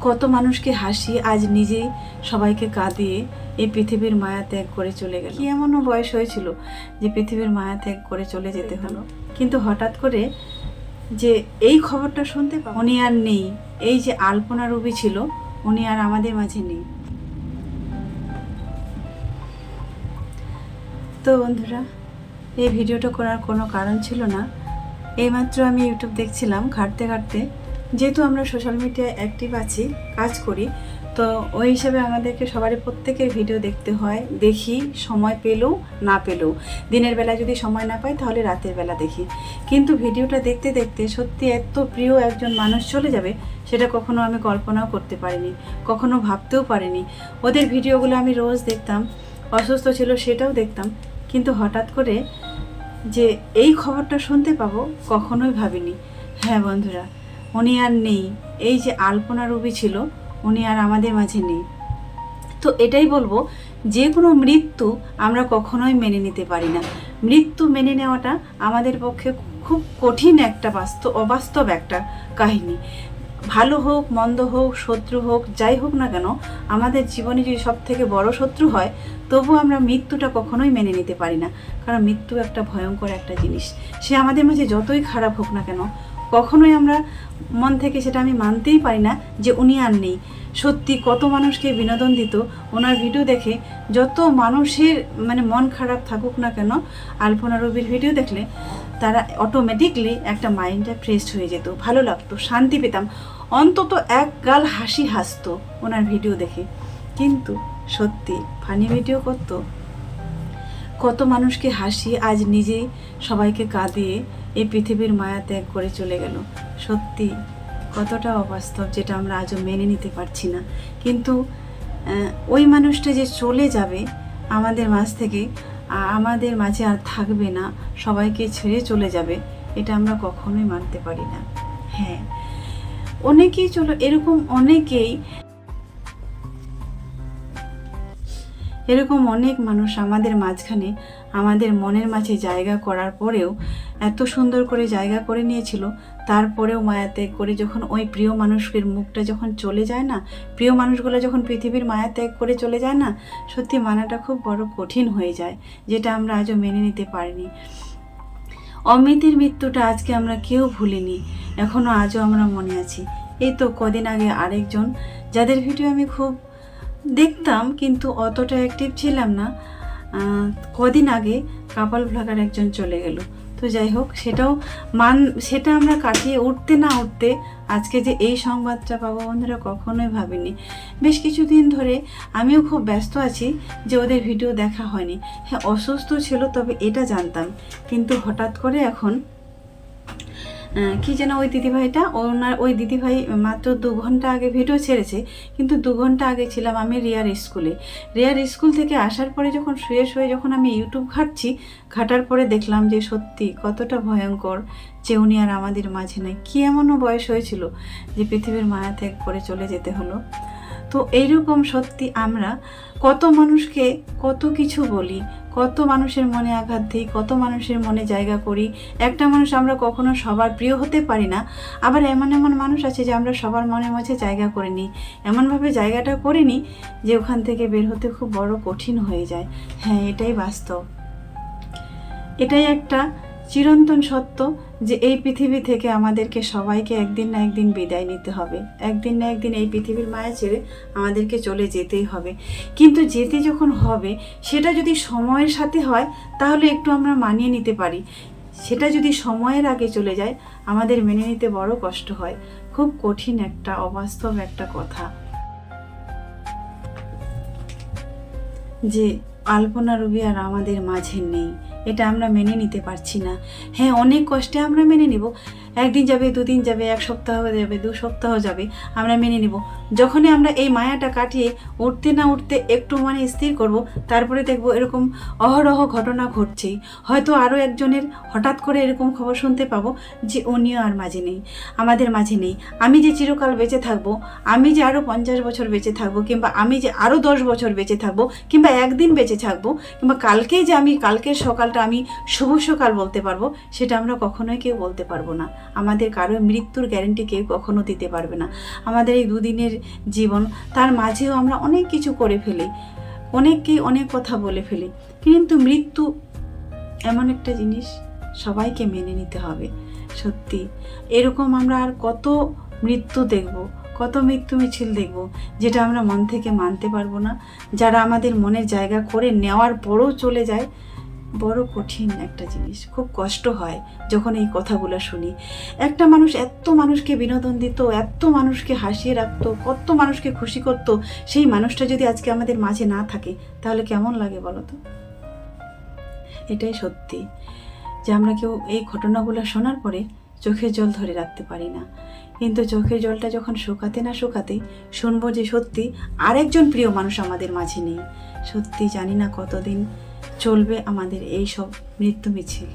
কত মানুষকে হাসি আজ নিজেই সবাইকে কাঁদিয়ে এই পৃথিবীর মায়া ত্যাগ করে চলে গেল। কি এমনও বয়স হয়েছিল যে পৃথিবীর মায়া ত্যাগ করে চলে যেতে হলো, কিন্তু হঠাৎ করে যে এই খবরটা শুনতে উনি আর নেই। এই যে আলপনা রুবি ছিল, উনি আর আমাদের মাঝে নেই। তো বন্ধুরা, এই ভিডিওটা করার কোনো কারণ ছিল না। এইমাত্র আমি ইউটিউব দেখছিলাম, ঘাঁটতে ঘাঁটতে, যেহেতু আমরা সোশ্যাল মিডিয়ায় অ্যাক্টিভ আছি, কাজ করি, তো ওই হিসাবে আমাদেরকে সবারই প্রত্যেকের ভিডিও দেখতে হয়। দেখি সময় পেলেও না পেলেও, দিনের বেলা যদি সময় না পাই তাহলে রাতের বেলা দেখি। কিন্তু ভিডিওটা দেখতে দেখতে সত্যি এত প্রিয় একজন মানুষ চলে যাবে সেটা কখনো আমি কল্পনাও করতে পারিনি, কখনো ভাবতেও পারিনি। ওদের ভিডিওগুলো আমি রোজ দেখতাম, অসুস্থ ছিল সেটাও দেখতাম, কিন্তু হঠাৎ করে যে এই খবরটা শুনতে পাবো কখনোই ভাবিনি। হ্যাঁ বন্ধুরা, উনি আর নেই। এই যে আলপনা রুবি ছিল, উনি আর আমাদের মাঝে নেই। তো এটাই বলবো, যে কোনো মৃত্যু আমরা কখনোই মেনে নিতে পারি না। মৃত্যু মেনে নেওয়াটা আমাদের পক্ষে খুব কঠিন একটা অবাস্তব একটা কাহিনী। ভালো হোক মন্দ হোক, শত্রু হোক, যাই হোক না কেন, আমাদের জীবনে যদি সব থেকে বড় শত্রু হয়, তবু আমরা মৃত্যুটা কখনোই মেনে নিতে পারি না। কারণ মৃত্যু একটা ভয়ঙ্কর একটা জিনিস। সে আমাদের মাঝে যতই খারাপ হোক না কেন, কখনোই আমরা মন থেকে সেটা আমি মানতেই পারি না যে উনি আর নেই। সত্যি কত মানুষকে বিনোদন দিত ওনার ভিডিও দেখে। যত মানুষের মন খারাপ থাকুক না কেন, আলপনা রুবির ভিডিও দেখলে তারা অটোমেটিকলি একটা মাইন্ডটা ফ্রেশ হয়ে যেত, ভালো লাগতো, শান্তি পেতাম, অন্তত এক গাল হাসি হাসতো ওনার ভিডিও দেখে। কিন্তু সত্যি ফানি ভিডিও করতো, কত মানুষকে হাসি আজ নিজেই সবাইকে কাঁদিয়ে এই পৃথিবীর মায়া ত্যাগ করে চলে গেল। সত্যি কতটা অবাস্তব, যেটা আমরা আজও মেনে নিতে পারছি না। কিন্তু ওই মানুষটা যে চলে যাবে আমাদের মাঝ থেকে, আমাদের মাঝে আর থাকবে না, সবাইকে ছেড়ে চলে যাবে, এটা আমরা কখনোই মানতে পারি না। হ্যাঁ, অনেকেই এরকম অনেক মানুষ আমাদের মাঝখানে, আমাদের মনের মাঝে জায়গা করার পরেও, এত সুন্দর করে জায়গা করে নিয়েছিল, তারপরেও মায়া ত্যাগ করে যখন ওই প্রিয় মানুষের মুখটা যখন চলে যায় না, প্রিয় মানুষগুলো যখন পৃথিবীর মায়া ত্যাগ করে চলে যায় না, সত্যি মানাটা খুব বড় কঠিন হয়ে যায়, যেটা আমরা আজও মেনে নিতে পারিনি। অমিতের মৃত্যুটা আজকে আমরা কেউ ভুলিনি, এখনও আজও আমরা মনে আছি। এই তো কদিন আগে আরেকজন, যাদের ভিডিও আমি খুব দেখতাম কিন্তু অতটা অ্যাক্টিভ ছিলাম না, কদিন আগে কাপাল ব্লগার একজন চলে গেল। তো যাই হোক, সেটা আমরা কাটিয়ে উঠতে না উঠতে আজকে যে এই সংবাদটা পাবো বন্ধুরা, কখনোই ভাবিনি। বেশ কিছুদিন ধরে আমিও খুব ব্যস্ত আছি যে ওদের ভিডিও দেখা হয়নি। হ্যাঁ, অসুস্থ ছিল, তবে এটা জানতাম। কিন্তু হঠাৎ করে এখন কি যেন ওই দিদিভাই মাত্র 2 ঘন্টা আগে ভিডিও ছেড়েছে, কিন্তু 2 ঘন্টা আগে ছিলাম আমি রিয়ার স্কুল থেকে আসার পরে যখন শুয়ে যখন আমি ইউটিউব ঘাটার পরে দেখলাম যে সত্যি কতটা ভয়ঙ্কর, যে উনি আর আমাদের মাঝে নেই। কি এমনও বয়স হয়েছিল যে পৃথিবীর মায়া ত্যাগ করে চলে যেতে হলো। তো এইরকম সত্যি আমরা কত মানুষকে কত কিছু বলি, কত মানুষের মনে আঘাত দিই, কত মানুষের মনে জায়গা করি। একটা মানুষ আমরা কখনো সবার প্রিয় হতে পারি না, আবার এমন মানুষ আছে যে আমরা সবার মনে মাঝে জায়গা করে নিই, এমনভাবে জায়গাটা করে নিই যে ওখান থেকে বের হতে খুব বড় কঠিন হয়ে যায়। হ্যাঁ, এটাই বাস্তব, এটাই একটা চিরন্তন সত্য যে এই পৃথিবী থেকে আমাদেরকে সবাইকে একদিন না একদিন বিদায় নিতে হবে, একদিন না একদিন এই পৃথিবীর মায়া ছেড়ে আমাদেরকে চলে যেতেই হবে। কিন্তু যেতে যখন হবে, সেটা যদি সময়ের সাথে হয় তাহলে একটু আমরা মানিয়ে নিতে পারি। সেটা যদি সময়ের আগে চলে যায়, আমাদের মেনে নিতে বড় কষ্ট হয়। খুব কঠিন একটা অবাস্তব একটা কথা যে আলপনা রুবি আর আমাদের মাঝে নেই, এটা আমরা মেনে নিতে পারছি না। হ্যাঁ, অনেক কষ্টে আমরা মেনে নিব। একদিন যাবে, 2 দিন যাবে, 1 সপ্তাহ যাবে, 2 সপ্তাহ যাবে, আমরা মেনে নিব। যখনই আমরা এই মায়াটা কাটিয়ে উঠতে না উঠতে একটু স্থির করব, তারপরে দেখব এরকম অহরহ ঘটনা ঘটছেই। হয়তো আরও একজনের হঠাৎ করে এরকম খবর শুনতে পাবো যে উনিও আর মাঝে নেই, আমাদের মাঝে নেই। আমি যে চিরকাল বেঁচে থাকবো, আমি যে আরও 50 বছর বেঁচে থাকবো, কিংবা আমি যে আরও 10 বছর বেঁচে থাকবো, কিংবা একদিন বেঁচে থাকবো, কিংবা কালকের সকালটা আমি শুভ সকাল বলতে পারবো, সেটা আমরা কখনোই কেউ বলতে পারবো না। আমাদের কারো মৃত্যুর গ্যারেন্টি কেউ কখনো দিতে পারবে না। আমাদের এই দুদিনের জীবন, তার মাঝেও আমরা অনেক কিছু করে ফেলি, অনেককেই অনেক কথা বলে ফেলি, কিন্তু মৃত্যু এমন একটা জিনিস সবাইকে মেনে নিতে হবে। সত্যি এরকম আমরা আর কত মৃত্যু দেখব, কত মৃত্যু মিছিল দেখব, যেটা আমরা মন থেকে মানতে পারবো না, যারা আমাদের মনের জায়গা করে নেওয়ার পরও চলে যায়। বড় কঠিন একটা জিনিস, খুব কষ্ট হয় যখন এই কথাগুলো শুনি। একটা মানুষ এত মানুষকে বিনোদন দিত, এত মানুষকে হাসিয়ে রাখতো, কত মানুষকে খুশি করতো, সেই মানুষটা যদি আজকে আমাদের মাঝে না থাকে তাহলে কেমন লাগে বলো তো? এটাই সত্যি যে আমরা কেউ এই ঘটনাগুলো শোনার পরে চোখের জল ধরে রাখতে পারি না, কিন্তু চোখের জলটা যখন শুকাতে না শুকাতেই শুনবো যে সত্যি আরেকজন প্রিয় মানুষ আমাদের মাঝে নেই। সত্যি জানি না কতদিন চলবে আমাদের এই সব মৃত্যু মিছিল।